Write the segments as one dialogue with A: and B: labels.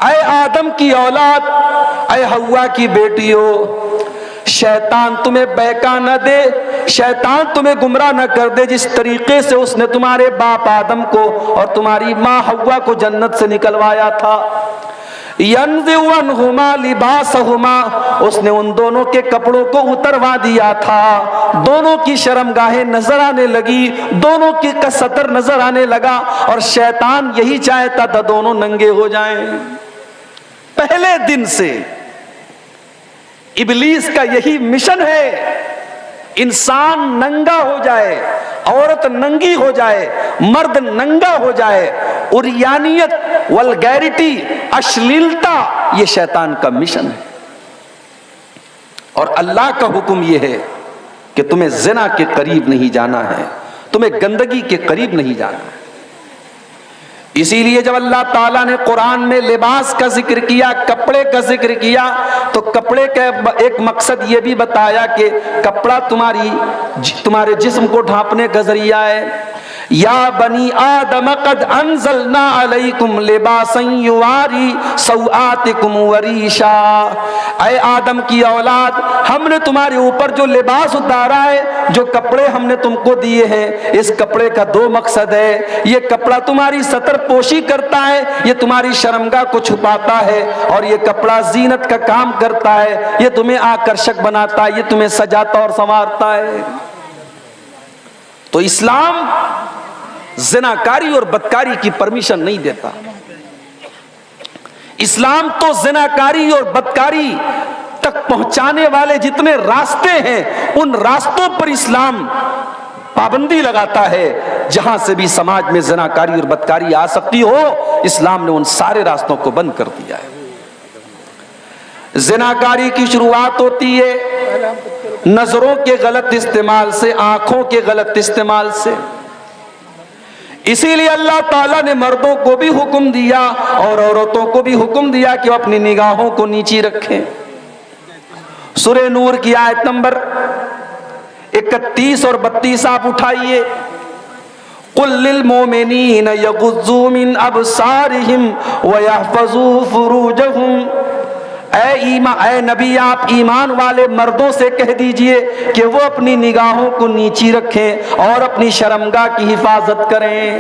A: اے آدم کی اولاد، اے حوا کی بیٹیوں، شیطان تمہیں بہکا نہ دے، شیطان تمہیں گمراہ نہ کر دے جس طریقے سے اس نے تمہارے باپ آدم کو اور تمہاری ماں حوا کو جنت سے نکلوایا تھا۔ يَنزِعُ عَنْهُمَا لِبَاسَهُمَا، اس نے ان دونوں کے کپڑوں کو اتروا دیا تھا، دونوں کی شرمگاہیں نظر آنے لگی، دونوں کی ستر نظر آنے لگا، اور شیطان یہی چاہتا تھا دونوں ننگے ہو جائیں۔ پہلے دن سے ابلیس کا یہی مشن ہے، انسان ننگا ہو جائے، عورت ننگی ہو جائے، مرد ننگا ہو جائے۔ عریانیت، ولگیرٹی، اشلیلتا، یہ شیطان کا مشن ہے۔ اور اللہ کا حکم یہ ہے کہ تمہیں زنا کے قریب نہیں جانا ہے، تمہیں گندگی کے قریب نہیں جانا ہے۔ اسی لیے جب اللہ تعالیٰ نے قرآن میں لباس کا ذکر کیا، کپڑے کا ذکر کیا، تو کپڑے کا ایک مقصد یہ بھی بتایا کہ کپڑا تمہارے جسم کو ڈھانپنے کا ذریعہ ہے۔ یا بنی آدم قد انزلنا علیکم لباسا یواری سوآتکم وریشا، اے آدم کی اولاد، ہم نے تمہارے اوپر جو لباس اتارا ہے، جو کپڑے ہم نے تم کو دیے ہیں، اس کپڑے کا دو مقصد ہے۔ یہ کپڑا تمہاری ستر پوشی کرتا ہے، یہ تمہاری شرمگاہ کو چھپاتا ہے، اور یہ کپڑا زینت کا کام کرتا ہے، یہ تمہیں آکرشک بناتا ہے، یہ تمہیں سجاتا اور سنوارتا ہے۔ تو اسلام زناکاری اور بدکاری کی پرمیشن نہیں دیتا۔ اسلام تو زناکاری اور بدکاری تک پہنچانے والے جتنے راستے ہیں، ان راستوں پر اسلام پابندی لگاتا ہے۔ جہاں سے بھی سماج میں زناکاری اور بدکاری آ سکتی ہو، اسلام نے ان سارے راستوں کو بند کر دیا ہے۔ زناکاری کی شروعات ہوتی ہے نظروں کے غلط استعمال سے، آنکھوں کے غلط استعمال سے۔ اسی لیے اللہ تعالیٰ نے مردوں کو بھی حکم دیا اور عورتوں کو بھی حکم دیا کہ وہ اپنی نگاہوں کو نیچی رکھیں۔ سورہ نور کی آیت نمبر 31 اور 32 آپ اٹھائیے۔ قُلْ لِلْمُؤْمِنِينَ يَغُضُّوا مِنْ أَبْصَارِهِمْ وَيَحْفَظُوا فُرُوجَهُمْ، اے نبی آپ ایمان والے مردوں سے کہہ دیجئے کہ وہ اپنی نگاہوں کو نیچی رکھیں اور اپنی شرمگاہ کی حفاظت کریں۔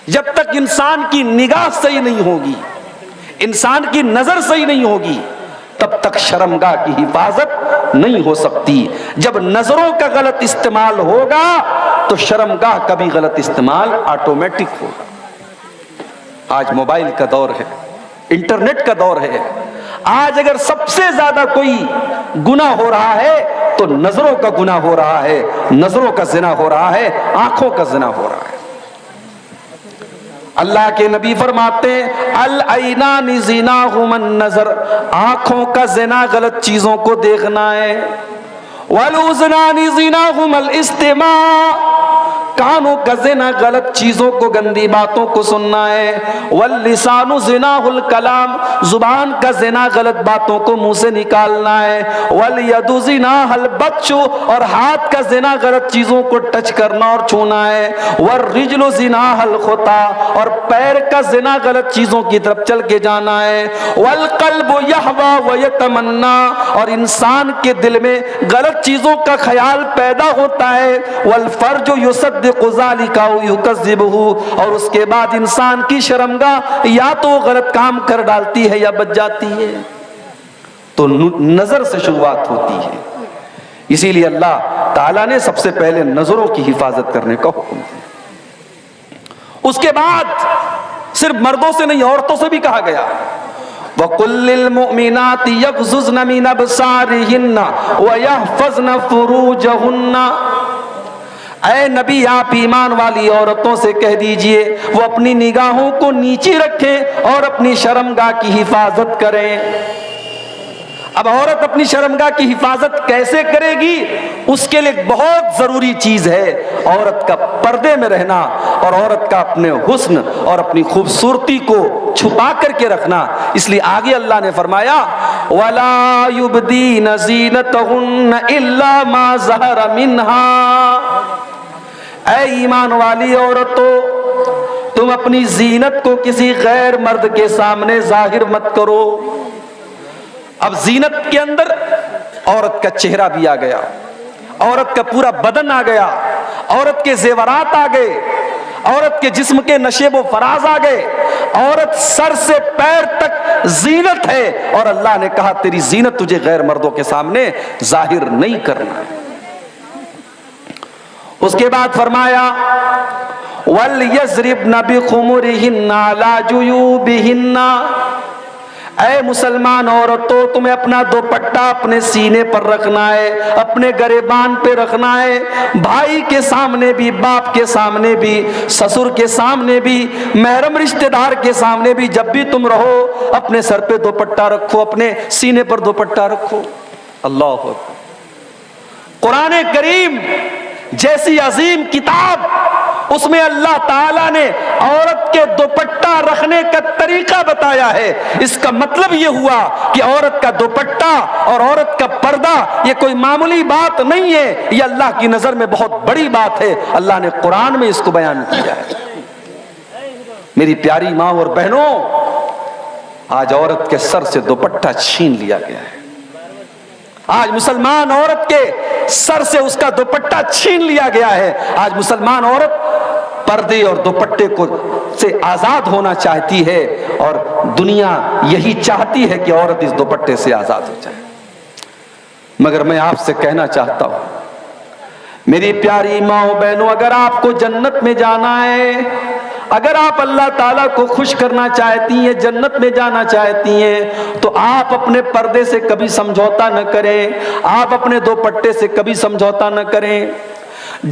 A: جب تک انسان کی نگاہ صحیح نہیں ہوگی، انسان کی نظر صحیح نہیں ہوگی، تب تک شرمگاہ کی حفاظت نہیں ہو سکتی۔ جب نظروں کا غلط استعمال ہوگا تو شرمگاہ کا بھی غلط استعمال آٹومیٹک ہوگا۔ آج موبائل کا دور ہے، انٹرنیٹ کا دور ہے۔ آج اگر سب سے زیادہ کوئی گناہ ہو رہا ہے تو نظروں کا گناہ ہو رہا ہے، نظروں کا زنا ہو رہا ہے، آنکھوں کا زنا ہو رہا ہے۔ اللہ کے نبی فرماتے ہیں العینان زناہما النظر، آنکھوں کا زنا غلط چیزوں کو دیکھنا ہے۔ والاذنان زناہما الاستماع، کانوں کا زنا غلط چیزوں کو، گندی باتوں کو سننا ہے۔ واللسان زناہ الکلام، زبان کا زنا غلط باتوں کو منہ سے نکالنا ہے۔ والید زناہ البطش، اور ہاتھ کا زنا غلط چیزوں کو ٹچ کرنا اور چھونا ہے۔ والرجل زناہ الخطا، اور پیر کا زنا غلط چیزوں کی طرف چل کے جانا ہے۔ والقلب یہوی ویتمنا، اور انسان کے دل میں غلط چیزوں کا خیال پیدا ہوتا ہے۔ والفرج یصدق ذلک او یکذبہ، اور اس کے بعد انسان کی شرمگاہ یا تو غلط کام کر ڈالتی ہے یا بچ جاتی ہے۔ تو نظر سے شروعات ہوتی ہے، اسی لیے اللہ تعالیٰ نے سب سے پہلے نظروں کی حفاظت کرنے کا حکم دیا۔ اس کے بعد صرف مردوں سے نہیں، عورتوں سے بھی کہا گیا وَقُلْ لِلْمُؤْمِنَاتِ يَغْضُضْنَ مِنْ أَبْصَارِهِنَّ وَيَحْفَظْنَ فُرُوجَهُنَّ، اے نبی آپ ایمان والی عورتوں سے کہہ دیجئے وہ اپنی نگاہوں کو نیچی رکھیں اور اپنی شرمگاہ کی حفاظت کریں۔ اب عورت اپنی شرمگاہ کی حفاظت کیسے کرے گی؟ اس کے لیے بہت ضروری چیز ہے عورت کا پردے میں رہنا، اور عورت کا اپنے حسن اور اپنی خوبصورتی کو چھپا کر کے رکھنا۔ اس لیے آگے اللہ نے فرمایا وَلَا يُبْدِينَ زِينَتَهُنَّ إِلَّا مَا ظَهَرَ مِنْهَا، اے ایمان والی عورتوں تم اپنی زینت کو کسی غیر مرد کے سامنے ظاہر مت کرو۔ اب زینت کے اندر عورت کا چہرہ بھی آ گیا، عورت کا پورا بدن آ گیا، عورت کے زیورات آ گئے، عورت کے جسم کے نشیب و فراز آ گئے، عورت سر سے پیر تک زینت ہے، اور اللہ نے کہا تیری زینت تجھے غیر مردوں کے سامنے ظاہر نہیں کرنا ہے۔ اس کے بعد فرمایا وَلْيَضْرِبْنَ بِخُمُرِهِنَّ عَلَى جُيُوبِهِنَّ، اے مسلمان عورتوں تمہیں اپنا دوپٹہ اپنے سینے پر رکھنا ہے، اپنے گریبان پہ رکھنا ہے، بھائی کے سامنے بھی، باپ کے سامنے بھی، سسر کے سامنے بھی، محرم رشتہ دار کے سامنے بھی، جب بھی تم رہو اپنے سر پہ دوپٹہ رکھو، اپنے سینے پر دوپٹہ رکھو۔ اللہ اکبر۔ قرآن کریم جیسی عظیم کتاب، اس میں اللہ تعالیٰ نے عورت کے دوپٹہ رکھنے کا طریقہ بتایا ہے۔ اس کا مطلب یہ ہوا کہ عورت کا دوپٹہ اور عورت کا پردہ یہ کوئی معمولی بات نہیں ہے، یہ اللہ کی نظر میں بہت بڑی بات ہے۔ اللہ نے قرآن میں اس کو بیان کیا ہے۔ میری پیاری ماں اور بہنوں، آج عورت کے سر سے دوپٹہ چھین لیا گیا ہے۔ آج مسلمان عورت کے سر سے اس کا دوپٹہ چھین لیا گیا ہے۔ آج مسلمان عورت پردے اور دوپٹے کو سے آزاد ہونا چاہتی ہے، اور دنیا یہی چاہتی ہے کہ عورت اس دوپٹے سے آزاد ہو جائے۔ مگر میں آپ سے کہنا چاہتا ہوں میری پیاری ماں بہنوں، اگر آپ کو جنت میں جانا ہے، اگر آپ اللہ تعالیٰ کو خوش کرنا چاہتی ہیں، جنت میں جانا چاہتی ہیں، تو آپ اپنے پردے سے کبھی سمجھوتا نہ کریں، آپ اپنے دوپٹے سے کبھی سمجھوتا نہ کریں۔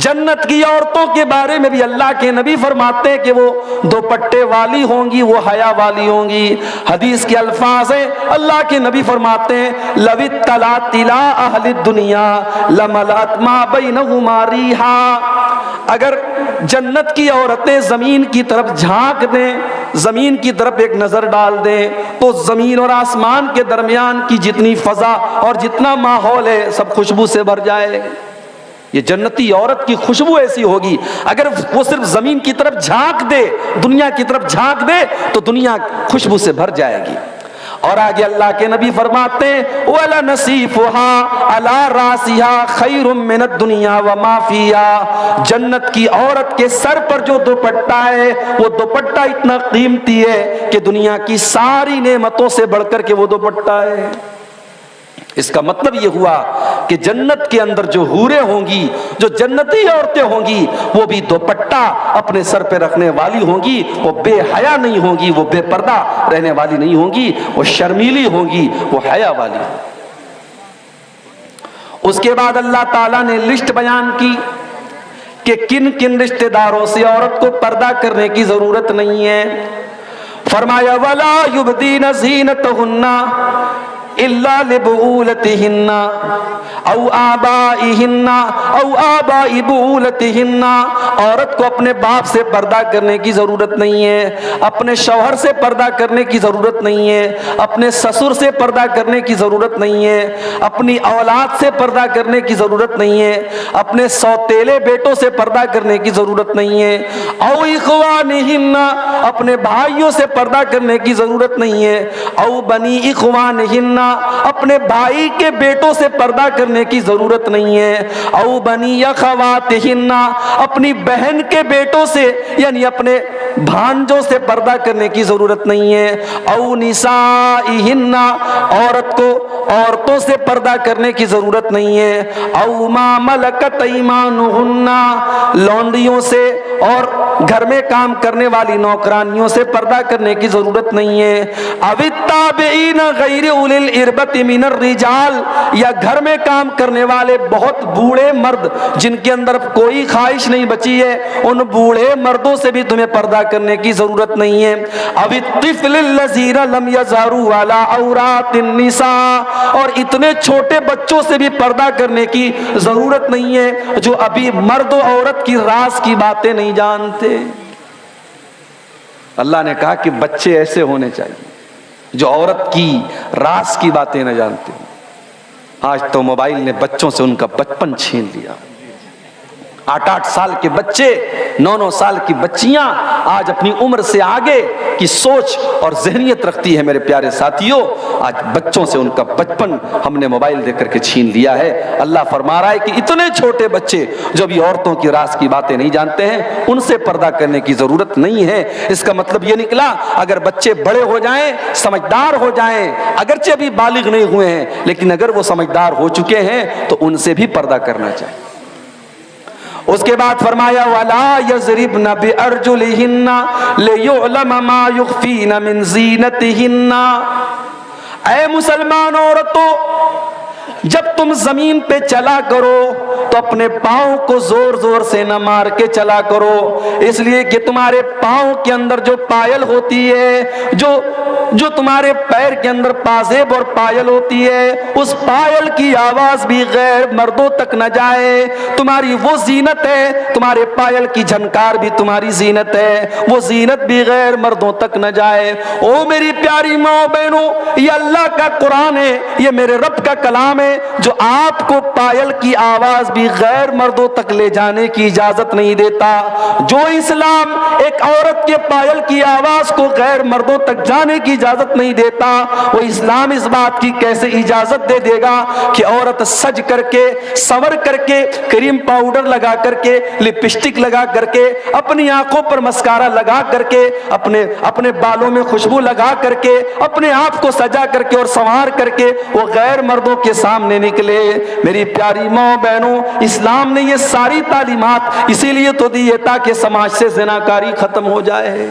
A: جنت کی عورتوں کے بارے میں بھی اللہ کے نبی فرماتے ہیں کہ وہ دوپٹے والی ہوں گی، وہ حیا والی ہوں گی۔ حدیث کے الفاظ ہیں، اللہ کے نبی فرماتے ہیں لَوِ اطَّلَعْتِ إِلَىٰ أَهْلِ الدُّنْيَا لَمَلَأَتْ مَا بَيْنَهُمَا رِيحًا، اگر جنت کی عورتیں زمین کی طرف جھانک دیں، زمین کی طرف ایک نظر ڈال دیں، تو زمین اور آسمان کے درمیان کی جتنی فضا اور جتنا ماحول ہے سب خوشبو سے بھر جائے۔ یہ جنتی عورت کی خوشبو ایسی ہوگی، اگر وہ صرف زمین کی طرف جھانک دے، دنیا کی طرف جھانک دے، تو دنیا خوشبو سے بھر جائے گی۔ اور آگے اللہ کے نبی فرماتے ہیں وَلَنَصِيفُهَا عَلَى رَاسِهَا خَيْرٌ مِّنَ الدُّنْيَا وَمَا فِيهَا، جنت کی عورت کے سر پر جو دوپٹہ ہے، وہ دوپٹہ اتنا قیمتی ہے کہ دنیا کی ساری نعمتوں سے بڑھ کر کے وہ دوپٹہ ہے۔ اس کا مطلب یہ ہوا کہ جنت کے اندر جو حوریں ہوں گی، جو جنتی عورتیں ہوں گی، وہ بھی دوپٹہ اپنے سر پہ رکھنے والی ہوں گی، وہ بے حیا نہیں ہوں گی، وہ بے پردہ رہنے والی نہیں ہوں گی، وہ شرمیلی ہوں گی، وہ حیا والی ہوں گی۔ اس کے بعد اللہ تعالیٰ نے لسٹ بیان کی کہ کن کن رشتہ داروں سے عورت کو پردہ کرنے کی ضرورت نہیں ہے۔ فرمایا وَلَا يُبْدِينَ زِينَتَهُنَّ إِلَّا لِبُعُولَتِهِنَّ أَوْ آبَائِهِنَّ أَوْ آبَاءِ بُعُولَتِهِنَّ، عورت کو اپنے باپ سے پردہ کرنے کی ضرورت نہیں ہے، اپنے شوہر سے پردہ کرنے کی ضرورت نہیں ہے، اپنے سسر سے پردہ کرنے کی ضرورت نہیں ہے، اپنی اولاد سے پردہ کرنے کی ضرورت نہیں ہے، اپنے سوتیلے بیٹوں سے پردہ کرنے کی ضرورت نہیں ہے، أَوْ إِخْوَانِهِنَّ، اپنے بھائیوں سے پردہ کرنے کی ضرورت نہیں ہے، أَوْ بَنِي إِخْوَانِهِنَّ، اپنے بھائی کے بیٹوں سے پردہ کرنے کی ضرورت نہیں ہے، او بنی اخواتہن، اپنی بہن کے بیٹوں سے یعنی اپنے بھانجوں سے پردہ کرنے کی ضرورت نہیں ہے، او نسائہن، عورت کو عورتوں سے پردہ کرنے کی ضرورت نہیں ہے، او ما ملکت ایمانہن، لونڈیوں سے اور گھر میں کام کرنے والی نوکرانیوں سے پردہ کرنے کی ضرورت نہیں ہے، او التابعین غیر اولی الاربۃ من الرجال، یا گھر میں کام کرنے والے بہت بوڑھے مرد جن کے اندر کوئی خواہش نہیں بچی ہے، ان بوڑھے مردوں سے بھی تمہیں پردہ کرنے کی ضرورت نہیں ہے، او الطفل الذین لم یظہروا علی عورات النساء، اور اتنے چھوٹے بچوں سے بھی پردہ کرنے کی ضرورت نہیں ہے جو ابھی مرد و عورت کی راز کی باتیں نہیں جانتے۔ اللہ نے کہا کہ بچے ایسے ہونے چاہیے جو عورت کی راز کی باتیں نہ جانتے۔ آج تو موبائل نے بچوں سے ان کا بچپن چھین لیا۔ 8-8 سال کے بچے، 9-9 سال کی بچیاں آج اپنی عمر سے آگے کی سوچ اور ذہنیت رکھتی ہے۔ میرے پیارے ساتھیوں، آج بچوں سے ان کا بچپن ہم نے موبائل دے کر کے چھین لیا ہے۔ اللہ فرما رہا ہے کہ اتنے چھوٹے بچے جو ابھی عورتوں کی راز کی باتیں نہیں جانتے ہیں، ان سے پردہ کرنے کی ضرورت نہیں ہے۔ اس کا مطلب یہ نکلا اگر بچے بڑے ہو جائیں، سمجھدار ہو جائیں، اگرچہ ابھی بالغ نہیں ہوئے ہیں لیکن اگر وہ سمجھدار ہو چکے ہیں تو ان سے بھی پردہ کرنا چاہیے۔ اس کے بعد فرمایا وَلَا يَضْرِبْنَ بِأَرْجُلِهِنَّ لِيُعْلَمَ مَا يُخْفِينَ مِنْ زِينَتِهِنَّ۔ اے مسلمان عورتوں، جب تم زمین پہ چلا کرو تو اپنے پاؤں کو زور زور سے نہ مار کے چلا کرو، اس لیے کہ تمہارے پاؤں کے اندر جو پائل ہوتی ہے، جو تمہارے پیر کے اندر پازیب اور پائل ہوتی ہے، اس پائل کی آواز بھی غیر مردوں تک نہ جائے۔ تمہاری وہ زینت ہے، تمہارے پائل کی جھنکار بھی تمہاری زینت ہے، وہ زینت بھی غیر مردوں تک نہ جائے۔ او میری پیاری ماں بہنوں، یہ اللہ کا قرآن ہے، یہ میرے رب کا کلام ہے جو آپ کو پائل کی آواز بھی غیر مردوں تک لے جانے کی اجازت نہیں دیتا۔ جو اسلام ایک عورت کے پائل کی آواز کو غیر مردوں تک جانے کی اجازت نہیں دیتا، وہ اسلام اس بات کی کیسے اجازت دے دے گا کہ عورت سج کر کے، سور کر کے، کریم پاؤڈر لگا کر کے، لپسٹک لگا کر کے، اپنی آنکھوں پر مسکارا لگا کر کے، اپنے بالوں میں خوشبو لگا کر کے، اپنے آپ کو سجا کر کے اور سنوار کر کے وہ غیر مردوں کے سامنے نکلے۔ میری پیاری ماں بہنوں، اسلام نے یہ ساری تعلیمات اسی لیے تو دی ہے تاکہ سماج سے زناکاری ختم ہو جائے۔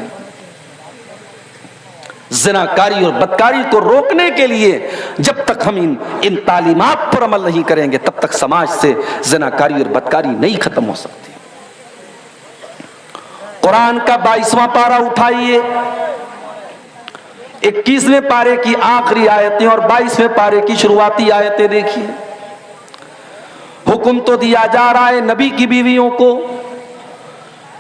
A: زناکاری اور بدکاری کو روکنے کے لیے جب تک ہم ان تعلیمات پر عمل نہیں کریں گے تب تک سماج سے زناکاری اور بدکاری نہیں ختم ہو سکتی۔ قرآن کا 22واں پارہ اٹھائیے، 21ویں پارے کی آخری آیتیں اور 22ویں پارے کی شروعاتی آیتیں دیکھیے۔ حکم تو دیا جا رہا ہے نبی کی بیویوں کو،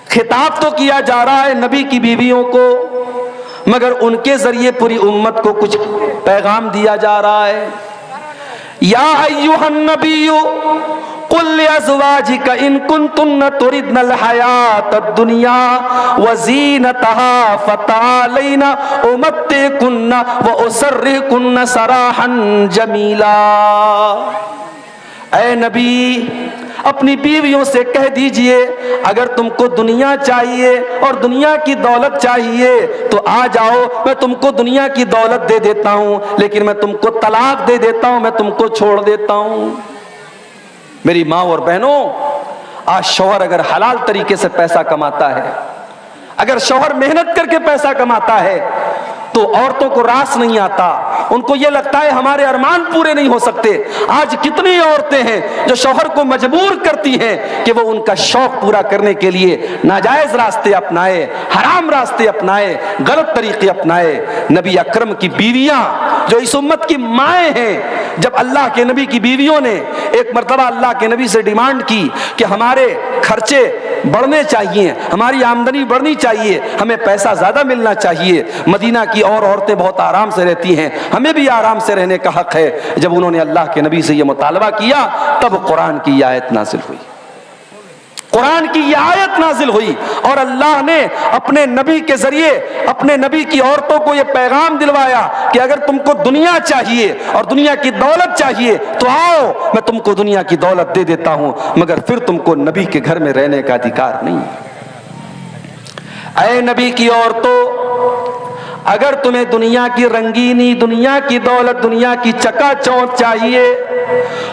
A: خطاب تو کیا جا رہا ہے نبی کی بیویوں کو، مگر ان کے ذریعے پوری امت کو کچھ پیغام دیا جا رہا ہے۔ یا ایھا النبی قل لازواجک ان کنتن تردن الحیاۃ الدنیا وزینتها فتعالین امتعکن واسرحکن سراحا جمیلا۔ اے نبی، اپنی بیویوں سے کہہ دیجئے اگر تم کو دنیا چاہیے اور دنیا کی دولت چاہیے تو آ جاؤ، میں تم کو دنیا کی دولت دے دیتا ہوں، لیکن میں تم کو طلاق دے دیتا ہوں، میں تم کو چھوڑ دیتا ہوں۔ میری ماں اور بہنوں، آج شوہر اگر حلال طریقے سے پیسہ کماتا ہے، اگر شوہر محنت کر کے پیسہ کماتا ہے تو عورتوں کو راس نہیں آتا، ان کو یہ لگتا ہے ہمارے ارمان پورے نہیں ہو سکتے۔ آج کتنی عورتیں ہیں جو شوہر کو مجبور کرتی ہیں کہ وہ ان کا شوق پورا کرنے کے لیے ناجائز راستے اپنائے، حرام راستے اپنائے، غلط طریقے اپنائے۔ نبی اکرم کی بیویاں جو اس امت کی مائیں ہیں، جب اللہ کے نبی کی بیویوں نے ایک مرتبہ اللہ کے نبی سے ڈیمانڈ کی کہ ہمارے خرچے بڑھنے چاہیے، ہماری آمدنی بڑھنی چاہیے، ہمیں پیسہ زیادہ ملنا چاہیے، مدینہ کی اور عورتیں بہت آرام سے رہتی ہیں، ہمیں بھی آرام سے رہنے کا حق ہے، جب انہوں نے اللہ کے نبی سے یہ مطالبہ کیا تب قرآن کی یہ آیت نازل ہوئی۔ قرآن کی یہ آیت نازل ہوئی اور اللہ نے اپنے نبی کے ذریعے اپنے نبی کی عورتوں کو یہ پیغام دلوایا کہ اگر تم کو دنیا چاہیے اور دنیا کی دولت چاہیے تو آؤ، میں تم کو دنیا کی دولت دے دیتا ہوں، مگر پھر تم کو نبی کے گھر میں رہنے کا ادھیکار نہیں۔ اے نبی کی عورتوں، اگر تمہیں دنیا کی رنگینی، دنیا کی دولت، دنیا کی چکا چوند چاہیے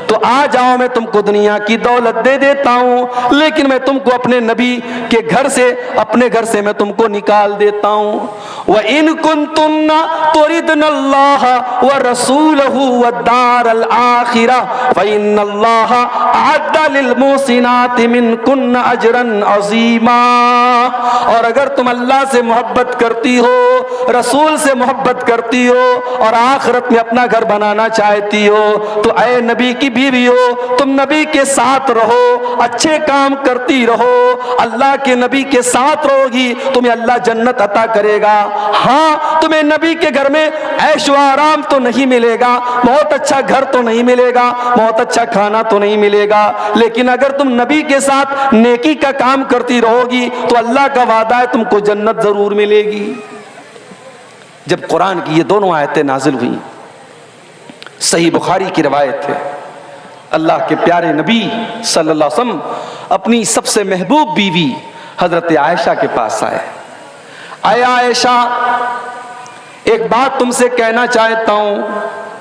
A: تو آ جاؤ، میں تم کو دنیا کی دولت دے دیتا ہوں، لیکن میں تم کو اپنے نبی کے گھر سے، اپنے گھر سے میں تم کو نکال دیتا ہوں۔ وَإِن كُنتُنَّ تُرِدْنَ اللَّهَ وَرَسُولَهُ وَالدَّارَ الْآخِرَةَ فَإِنَّ اللَّهَ أَعَدَّ لِلْمُحْسِنَاتِ مِنكُنَّ أَجْرًا عَظِيمًا۔ اور اگر تم اللہ سے محبت کرتی ہو، رسول سے محبت کرتی ہو اور آخرت میں اپنا گھر بنانا چاہتی ہو تو اے نبی کی بیوی ہو، تم نبی کے ساتھ رہو، اچھے کام کرتی رہو، اللہ کے نبی کے ساتھ رہو گی تمہیں اللہ جنت عطا کرے گا۔ ہاں تمہیں نبی کے گھر میں عیش و آرام تو نہیں ملے گا، بہت اچھا گھر تو نہیں ملے گا، بہت اچھا کھانا تو نہیں ملے گا، لیکن اگر تم نبی کے ساتھ نیکی کا کام کرتی رہو گی تو اللہ کا وعدہ ہے تم کو جنت ضرور ملے گی۔ جب قرآن کی یہ دونوں آیتیں نازل ہوئیں، صحیح بخاری کی روایت ہے، اللہ کے پیارے نبی صلی اللہ علیہ وسلم اپنی سب سے محبوب بیوی حضرت عائشہ کے پاس آئے۔ اے عائشہ، ایک بات تم سے کہنا چاہتا ہوں،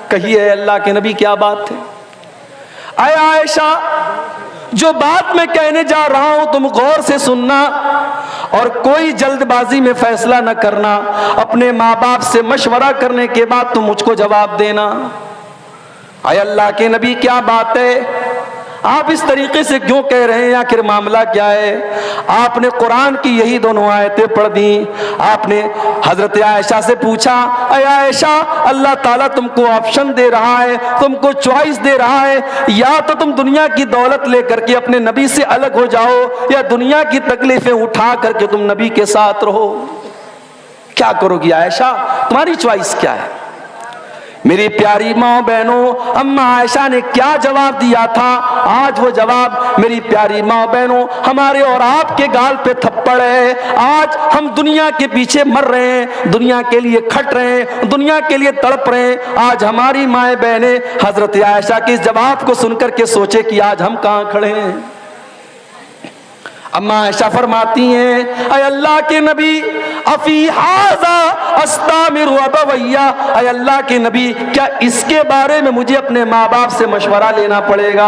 A: کہیے اللہ کے نبی کیا بات ہے؟ اے عائشہ، جو بات میں کہنے جا رہا ہوں تم غور سے سننا اور کوئی جلد بازی میں فیصلہ نہ کرنا، اپنے ماں باپ سے مشورہ کرنے کے بعد تم مجھ کو جواب دینا۔ اے اللہ کے نبی کیا بات ہے؟ آپ اس طریقے سے کیوں کہہ رہے ہیں؟ آخر معاملہ کیا ہے؟ آپ نے قرآن کی یہی دونوں آیتیں پڑھ دیں۔ آپ نے حضرت عائشہ سے پوچھا، اے عائشہ، اللہ تعالیٰ تم کو آپشن دے رہا ہے، تم کو چوائس دے رہا ہے، یا تو تم دنیا کی دولت لے کر کے اپنے نبی سے الگ ہو جاؤ، یا دنیا کی تکلیفیں اٹھا کر کے تم نبی کے ساتھ رہو۔ کیا کرو گی عائشہ؟ تمہاری چوائس کیا ہے؟ میری پیاری ماں بہنوں، اماں عائشہ نے کیا جواب دیا تھا؟ آج وہ جواب میری پیاری ماں بہنوں ہمارے اور آپ کے گال پہ تھپڑ ہے۔ آج ہم دنیا کے پیچھے مر رہے ہیں، دنیا کے لیے کھٹ رہے ہیں، دنیا کے لیے تڑپ رہے ہیں۔ آج ہماری مائیں بہنیں حضرت عائشہ کے اس جواب کو سن کر کے سوچے کہ آج ہم کہاں کھڑے ہیں۔ اماں عائشہ فرماتی ہیں، اے اللہ کے نبی، افی ھذا استامر ابویا، اے اللہ کے نبی، کیا اس کے بارے میں مجھے اپنے ماں باپ سے مشورہ لینا پڑے گا؟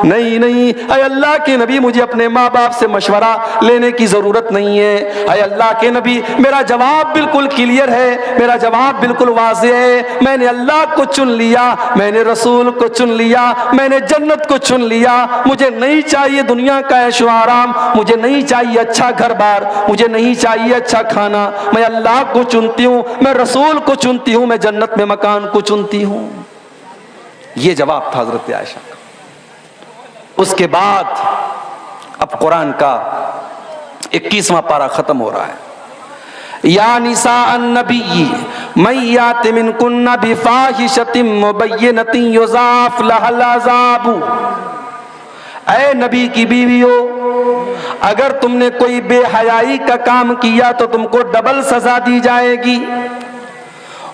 A: نہیں نہیں، اے اللہ کے نبی، مجھے اپنے ماں باپ سے مشورہ لینے کی ضرورت نہیں ہے۔ اے اللہ کے نبی، میرا جواب بالکل کلیئر ہے، میرا جواب بالکل واضح ہے، میں نے اللہ کو چن لیا، میں نے رسول کو چن لیا، میں نے جنت کو چن لیا۔ مجھے نہیں چاہیے دنیا کا عیش و آرام، مجھے نہیں چاہیے اچھا گھر بار، مجھے نہیں چاہیے اچھا کھانا، میں اللہ کو چنتی ہوں، میں رسول کو چنتی ہوں، میں جنت میں مکان کو چنتی ہوں۔ یہ جواب تھا حضرت عائشہ کا۔ اس کے بعد اب قرآن کا 21واں پارہ ختم ہو رہا ہے۔ یا نساء النبی من یات منکن بفاحشۃ مبینۃ یضاعف لها العذاب، اے نبی کی بیویو، اگر تم نے کوئی بے حیائی کا کام کیا تو تم کو ڈبل سزا دی جائے گی۔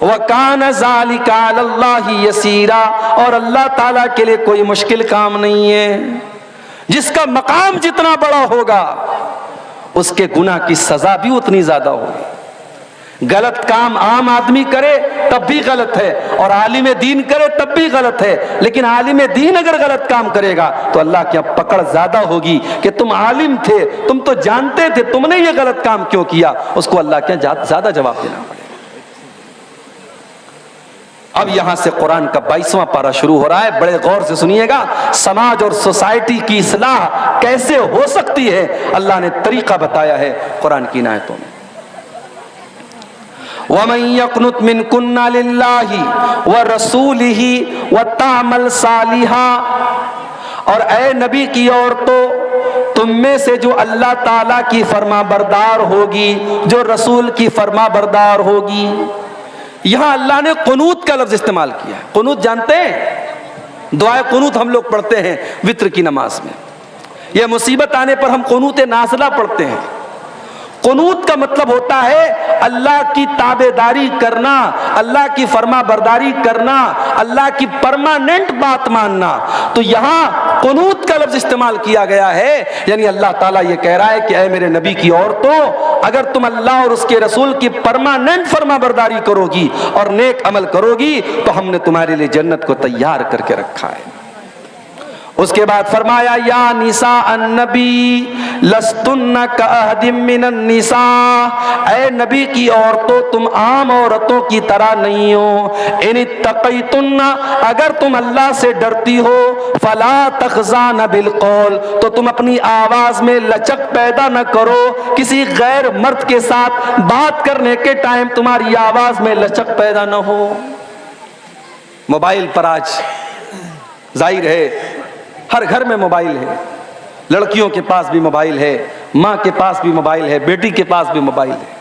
A: وَكَانَ ذَلِكَ عَلَى اللَّهِ يَسِيرًا، اور اللہ تعالیٰ کے لیے کوئی مشکل کام نہیں ہے۔ جس کا مقام جتنا بڑا ہوگا اس کے گناہ کی سزا بھی اتنی زیادہ ہوگی۔ غلط کام عام آدمی کرے تب بھی غلط ہے، اور عالم دین کرے تب بھی غلط ہے، لیکن عالم دین اگر غلط کام کرے گا تو اللہ کی پکڑ زیادہ ہوگی کہ تم عالم تھے، تم تو جانتے تھے، تم نے یہ غلط کام کیوں کیا، اس کو اللہ کے زیادہ جواب دینا پڑے گا۔ اب یہاں سے قرآن کا 22واں پارہ شروع ہو رہا ہے، بڑے غور سے سنیے گا۔ سماج اور سوسائٹی کی اصلاح کیسے ہو سکتی ہے، اللہ نے طریقہ بتایا ہے قرآن کی آیتوں میں۔ وَمَن يَقْنُتْ مِنكُنَّ لِلَّهِ وَرَسُولِهِ وَتَعْمَلْ صَالِحًا، اور اے نبی کی عورتوں، تم میں سے جو اللہ تعالیٰ کی فرما بردار ہوگی، جو رسول کی فرما بردار ہوگی۔ یہاں اللہ نے قنوت کا لفظ استعمال کیا ہے۔ قنوت جانتے ہیں؟ دعائے قنوت ہم لوگ پڑھتے ہیں وتر کی نماز میں۔ یہ مصیبت آنے پر ہم قنوت نازلہ پڑھتے ہیں۔ قنوت کا مطلب ہوتا ہے اللہ کی تابعداری کرنا، اللہ کی فرما برداری کرنا، اللہ کی پرماننٹ بات ماننا۔ تو یہاں قنوت کا لفظ استعمال کیا گیا ہے، یعنی اللہ تعالیٰ یہ کہہ رہا ہے کہ اے میرے نبی کی عورتوں، اگر تم اللہ اور اس کے رسول کی پرماننٹ فرما برداری کرو گی اور نیک عمل کرو گی تو ہم نے تمہارے لیے جنت کو تیار کر کے رکھا ہے۔ اس کے بعد فرمایا، یا نساء النبی لستن کاحد من النساء، اے نبی کی عورتوں تم عام عورتوں کی طرح نہیں ہو۔ ان اتقیتن، اگر تم اللہ سے ڈرتی ہو، فلا تخضعن بالقول، تو تم اپنی آواز میں لچک پیدا نہ کرو۔ کسی غیر مرد کے ساتھ بات کرنے کے ٹائم تمہاری آواز میں لچک پیدا نہ ہو۔ موبائل پر آج ظاہر ہے ہر گھر میں موبائل ہے، لڑکیوں کے پاس بھی موبائل ہے، ماں کے پاس بھی موبائل ہے، بیٹی کے پاس بھی موبائل ہے۔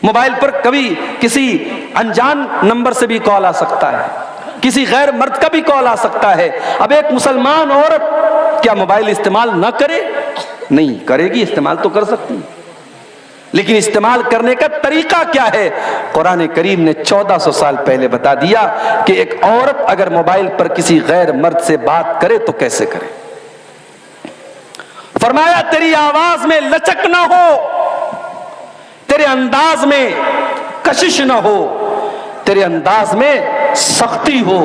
A: موبائل پر کبھی کسی انجان نمبر سے بھی کال آ سکتا ہے، کسی غیر مرد کا بھی کال آ سکتا ہے۔ اب ایک مسلمان عورت کیا موبائل استعمال نہ کرے؟ نہیں کرے گی، استعمال تو کر سکتی، لیکن استعمال کرنے کا طریقہ کیا ہے؟ قرآن کریم نے 1400 سال پہلے بتا دیا کہ ایک عورت اگر موبائل پر کسی غیر مرد سے بات کرے تو کیسے کرے۔ فرمایا تیری آواز میں لچک نہ ہو، تیرے انداز میں کشش نہ ہو، تیرے انداز میں سختی ہو،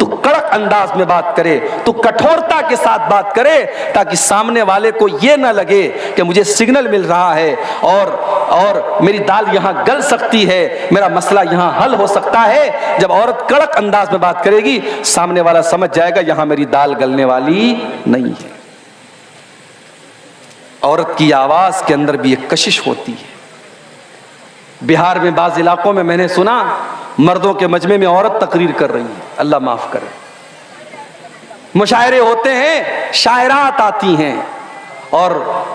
A: تو کڑک انداز میں بات کرے، تو کٹھورتا کے ساتھ بات کرے، تاکہ سامنے والے کو یہ نہ لگے کہ مجھے سگنل مل رہا ہے اور میری دال یہاں گل سکتی ہے، میرا مسئلہ یہاں حل ہو سکتا ہے۔ جب عورت کڑک انداز میں بات کرے گی، سامنے والا سمجھ جائے گا یہاں میری دال گلنے والی نہیں ہے۔ عورت کی آواز کے اندر بھی ایک کشش ہوتی ہے۔ بہار میں بعض علاقوں میں نے سنا مردوں کے مجمع میں عورت تقریر کر رہی ہے، اللہ معاف کرے، مشاعرے ہوتے ہیں، شاعرات آتی ہیں، اور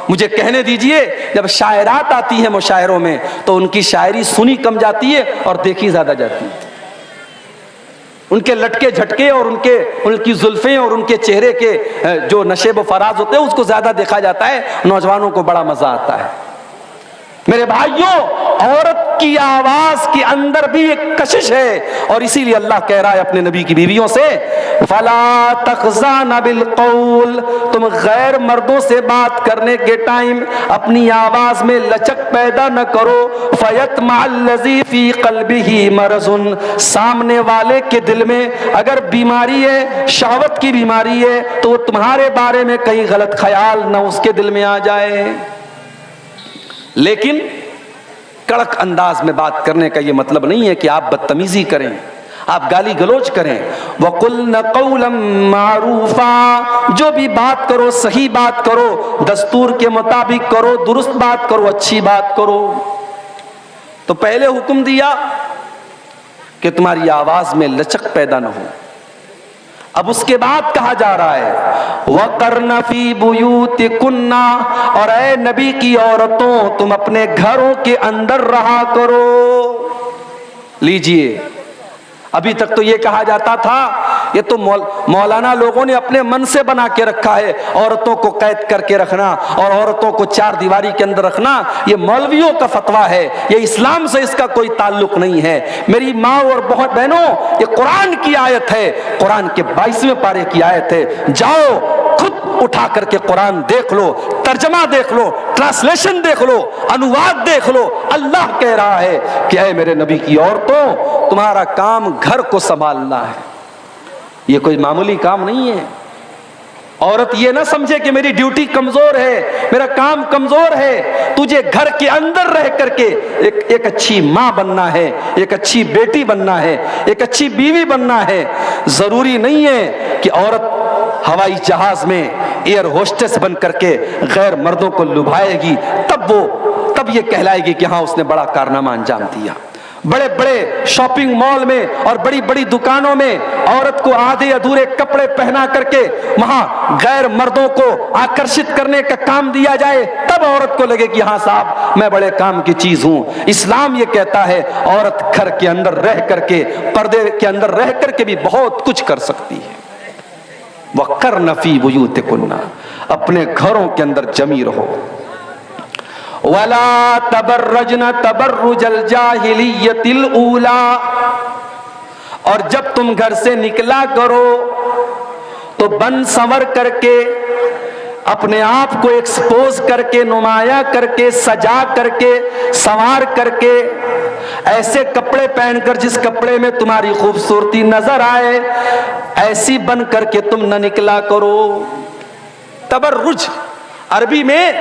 A: مجھے کہنے دیجئے جب شاعرات آتی ہیں مشاعروں میں تو ان کی شاعری سنی کم جاتی ہے اور دیکھی زیادہ جاتی ہے۔ ان کے لٹکے جھٹکے اور ان کی زلفیں اور ان کے چہرے کے جو نشیب و فراز ہوتے ہیں اس کو زیادہ دیکھا جاتا ہے، نوجوانوں کو بڑا مزہ آتا ہے۔ میرے بھائیوں، عورت کی آواز کے اندر بھی ایک کشش ہے، اور اسی لیے اللہ کہہ رہا ہے اپنے نبی کی بیویوں سے فَلَا تَخْضَعْنَ بِالْقَوْلِ، تم غیر مردوں سے بات کرنے کے ٹائم اپنی آواز میں لچک پیدا نہ کرو، فَيَطْمَعَ الَّذِي فِي قَلْبِهِ مَرَضٌ، سامنے والے کے دل میں اگر بیماری ہے، شہوت کی بیماری ہے، تو وہ تمہارے بارے میں کہیں غلط خیال نہ اس کے دل میں آ جائے۔ لیکن کڑک انداز میں بات کرنے کا یہ مطلب نہیں ہے کہ آپ بدتمیزی کریں، آپ گالی گلوچ کریں۔ وَقُلْنَ قَوْلًا مَعْرُوفًا، جو بھی بات کرو صحیح بات کرو، دستور کے مطابق کرو، درست بات کرو، اچھی بات کرو۔ تو پہلے حکم دیا کہ تمہاری آواز میں لچک پیدا نہ ہو، اب اس کے بعد کہا جا رہا ہے وَقَرْنَ فِي بُيُوتِكُنَّ، اور اے نبی کی عورتوں تم اپنے گھروں کے اندر رہا کرو۔ لیجئے، ابھی تک تو یہ کہا جاتا تھا، یہ تو مولانا لوگوں نے اپنے من سے بنا کے رکھا ہے، عورتوں کو قید کر کے رکھنا اور عورتوں کو چار دیواری کے اندر رکھنا یہ مولویوں کا فتویٰ ہے، یہ اسلام سے اس کا کوئی تعلق نہیں ہے۔ میری ماں اور بہت بہنوں، یہ قرآن کی آیت ہے، قرآن کے 22ویں پارے کی آیت ہے۔ جاؤ خود اٹھا کر کے قرآن دیکھ لو، ترجمہ دیکھ لو، ٹرانسلیشن دیکھ لو، انواد دیکھ لو۔ اللہ کہہ رہا ہے کہ اے میرے نبی کی عورتوں، تمہارا کام گھر کو سنبھالنا ہے، یہ کوئی معمولی کام نہیں ہے۔ عورت یہ نہ سمجھے کہ میری ڈیوٹی کمزور ہے، میرا کام کمزور ہے۔ تجھے گھر کے اندر رہ کر کے ایک اچھی ماں بننا ہے، ایک اچھی بیٹی بننا ہے، ایک اچھی بیوی بننا ہے۔ ضروری نہیں ہے کہ عورت ہوائی جہاز میں ایئر ہوسٹس بن کر کے غیر مردوں کو لبھائے گی تب یہ کہلائے گی کہ ہاں اس نے بڑا کارنامہ انجام دیا۔ بڑے بڑے شاپنگ مال میں اور بڑی بڑی دکانوں میں عورت کو آدھے ادھورے کپڑے پہنا کر کے وہاں غیر مردوں کو آکرشت کرنے کا کام دیا جائے، تب عورت کو لگے کہ ہاں صاحب میں بڑے کام کی چیز ہوں۔ اسلام یہ کہتا ہے عورت گھر کے اندر رہ کر کے، پردے کے اندر رہ کر کے بھی بہت کچھ کر سکتی ہے۔ وَقَرْنَ فِي بُيُوتِكُنَّ، اپنے گھروں کے اندر جمی رہو۔ وَلَا تَبَرَّجْنَ تَبَرُّجَ الْجَاهِلِيَّةِ الْأُولَى، اور جب تم گھر سے نکلا کرو تو بن سنور کر کے، اپنے آپ کو ایکسپوز کر کے، نمایاں کر کے، سجا کر کے، سنوار کر کے، ایسے کپڑے پہن کر جس کپڑے میں تمہاری خوبصورتی نظر آئے، ایسی بن کر کے تم نہ نکلا کرو۔ تبرج عربی میں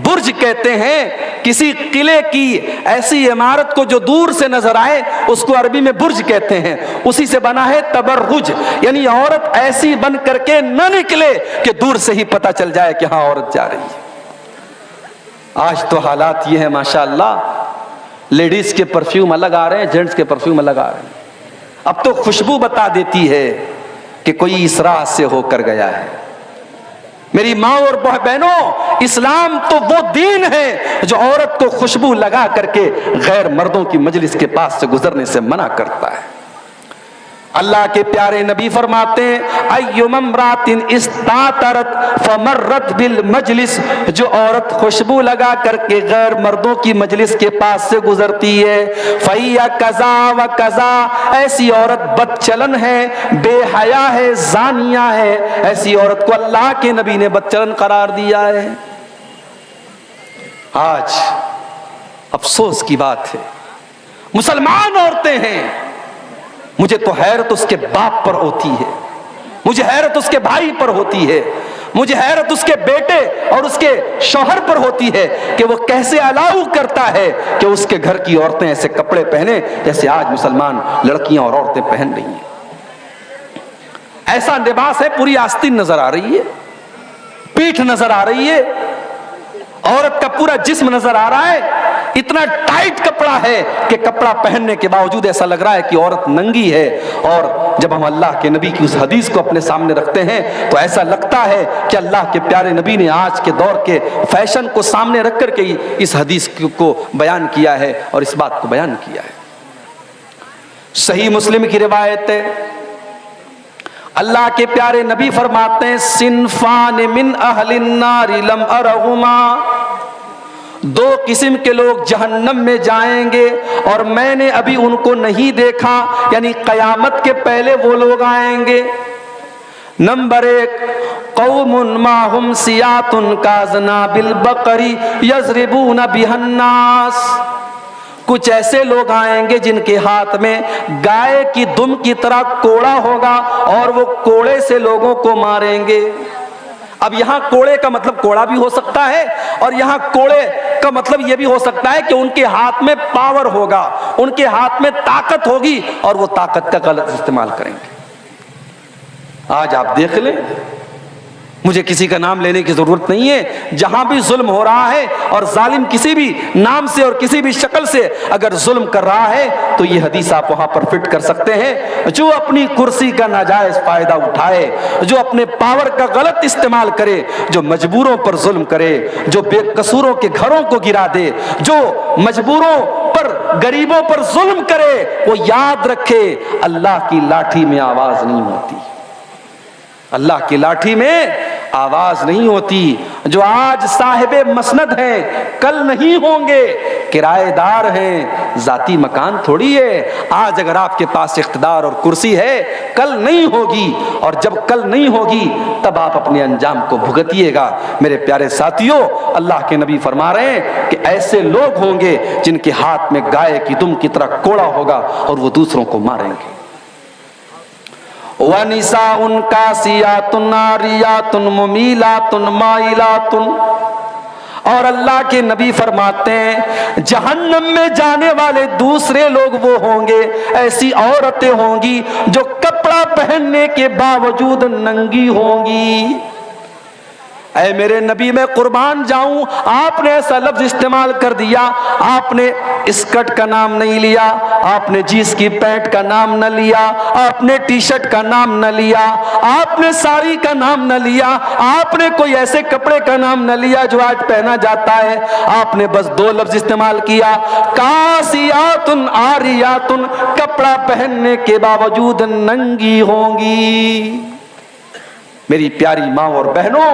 A: برج کہتے ہیں، کسی قلعے کی ایسی عمارت کو جو دور سے نظر آئے اس کو عربی میں برج کہتے ہیں، اسی سے بنا ہے تبرج، یعنی عورت ایسی بن کر کے نہ نکلے کہ دور سے ہی پتہ چل جائے کہ ہاں عورت جا رہی ہے۔ آج تو حالات یہ ہیں ماشاءاللہ، لیڈیز کے پرفیوم الگ آ رہے ہیں، جینٹس کے پرفیوم الگ آ رہے ہیں۔ اب تو خوشبو بتا دیتی ہے کہ کوئی اس راہ سے ہو کر گیا ہے۔ میری ماں اور بہنوں، اسلام تو وہ دین ہے جو عورت کو خوشبو لگا کر کے غیر مردوں کی مجلس کے پاس سے گزرنے سے منع کرتا ہے۔ اللہ کے پیارے نبی فرماتے ہیں ایما امرأۃ استعطرت فمرت بالمجلس، جو عورت خوشبو لگا کر کے غیر مردوں کی مجلس کے پاس سے گزرتی ہے، فَهِيَ كَذَا وَكَذَا، ایسی عورت بد چلن ہے، بے حیا ہے، زانیہ ہے، ایسی عورت کو اللہ کے نبی نے بد چلن قرار دیا ہے۔ آج افسوس کی بات ہے، مسلمان عورتیں ہیں، مجھے تو حیرت اس کے باپ پر ہوتی ہے، مجھے حیرت اس کے بھائی پر ہوتی ہے، مجھے حیرت اس کے بیٹے اور اس کے شوہر پر ہوتی ہے کہ وہ کیسے الاؤ کرتا ہے کہ اس کے گھر کی عورتیں ایسے کپڑے پہنے جیسے آج مسلمان لڑکیاں اور عورتیں پہن رہی ہیں۔ ایسا لباس ہے، پوری آستین نظر آ رہی ہے، پیٹھ نظر آ رہی ہے، عورت کا پورا جسم نظر آ رہا ہے، اتنا ٹائٹ کپڑا ہے کہ کپڑا پہننے کے باوجود ایسا لگ رہا ہے کہ عورت ننگی ہے۔ اور جب ہم اللہ کے نبی کی اس حدیث کو اپنے سامنے رکھتے ہیں تو ایسا لگتا ہے کہ اللہ کے پیارے نبی نے آج کے دور کے فیشن کو سامنے رکھ کر کے اس حدیث کو بیان کیا ہے اور اس بات کو بیان کیا ہے۔ صحیح مسلم کی روایت ہے، اللہ کے پیارے نبی فرماتے ہیں صنفان من اہل النار لم ارہما، دو قسم کے لوگ جہنم میں جائیں گے اور میں نے ابھی ان کو نہیں دیکھا، یعنی قیامت کے پہلے وہ لوگ آئیں گے۔ نمبر 1، قوم ماہم سیات کاذناب البقر یضربون بها الناس، کچھ ایسے لوگ آئیں گے جن کے ہاتھ میں گائے کی دم کی طرح کوڑا ہوگا اور وہ کوڑے سے لوگوں کو ماریں گے۔ اب یہاں کوڑے کا مطلب کوڑا بھی ہو سکتا ہے اور یہاں کوڑے کا مطلب یہ بھی ہو سکتا ہے کہ ان کے ہاتھ میں پاور ہوگا، ان کے ہاتھ میں طاقت ہوگی اور وہ طاقت کا غلط استعمال کریں گے۔ آج آپ دیکھ لیں، مجھے کسی کا نام لینے کی ضرورت نہیں ہے، جہاں بھی ظلم ہو رہا ہے اور ظالم کسی بھی نام سے اور کسی بھی شکل سے اگر ظلم کر رہا ہے تو یہ حدیث آپ وہاں پر فٹ کر سکتے ہیں۔ جو اپنی کرسی کا ناجائز فائدہ اٹھائے، جو اپنے پاور کا غلط استعمال کرے، جو مجبوروں پر ظلم کرے، جو بے قصوروں کے گھروں کو گرا دے، جو مجبوروں پر غریبوں پر ظلم کرے، وہ یاد رکھے اللہ کی لاٹھی میں آواز نہیں ہوتی، اللہ کی لاٹھی میں آواز نہیں ہوتی۔ جو آج صاحب مسند ہیں کل نہیں ہوں گے، کرایہ دار ہیں، ذاتی مکان تھوڑی ہے۔ آج اگر آپ کے پاس اقتدار اور کرسی ہے، کل نہیں ہوگی، اور جب کل نہیں ہوگی تب آپ اپنے انجام کو بھگتیے گا۔ میرے پیارے ساتھیوں، اللہ کے نبی فرما رہے ہیں کہ ایسے لوگ ہوں گے جن کے ہاتھ میں گائے کی دم کی طرح کوڑا ہوگا اور وہ دوسروں کو ماریں گے۔ وَنِسَاءٌ كَاسِيَاتٌ عَارِيَاتٌ مُمِيلَاتٌ مَائِلَاتٌ، اور اللہ کے نبی فرماتے ہیں جہنم میں جانے والے دوسرے لوگ وہ ہوں گے، ایسی عورتیں ہوں گی جو کپڑا پہننے کے باوجود ننگی ہوں گی۔ اے میرے نبی میں قربان جاؤں، آپ نے ایسا لفظ استعمال کر دیا، آپ نے اسکرٹ کا نام نہیں لیا، آپ نے جینس کی پینٹ کا نام نہ لیا، آپ نے ٹی شرٹ کا نام نہ لیا، آپ نے ساڑی کا نام نہ لیا، آپ نے کوئی ایسے کپڑے کا نام نہ لیا جو آج پہنا جاتا ہے، آپ نے بس دو لفظ استعمال کیا، کاسیات عاریات، کپڑا پہننے کے باوجود ننگی ہوں گی۔ میری پیاری ماں اور بہنوں،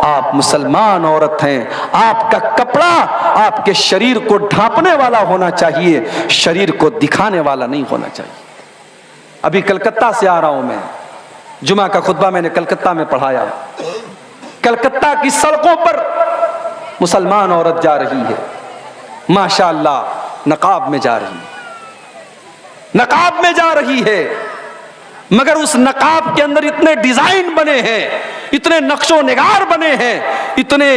A: آپ مسلمان عورت ہیں، آپ کا کپڑا آپ کے شریر کو ڈھانپنے والا ہونا چاہیے، شریر کو دکھانے والا نہیں ہونا چاہیے۔ ابھی کلکتہ سے آ رہا ہوں میں، جمعہ کا خطبہ میں نے کلکتہ میں پڑھایا۔ کلکتہ کی سڑکوں پر مسلمان عورت جا رہی ہے، ماشاءاللہ نقاب میں جا رہی ہے، نقاب میں جا رہی ہے، مگر اس نقاب کے اندر اتنے ڈیزائن بنے ہیں، اتنے نقش و نگار بنے ہیں، اتنے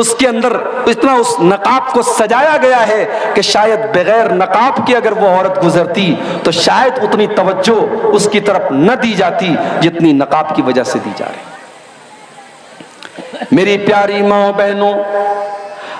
A: اس کے اندر اتنا اس نقاب کو سجایا گیا ہے کہ شاید بغیر نقاب کے اگر وہ عورت گزرتی تو شاید اتنی توجہ اس کی طرف نہ دی جاتی جتنی نقاب کی وجہ سے دی جا رہی۔ میری پیاری ماں بہنوں،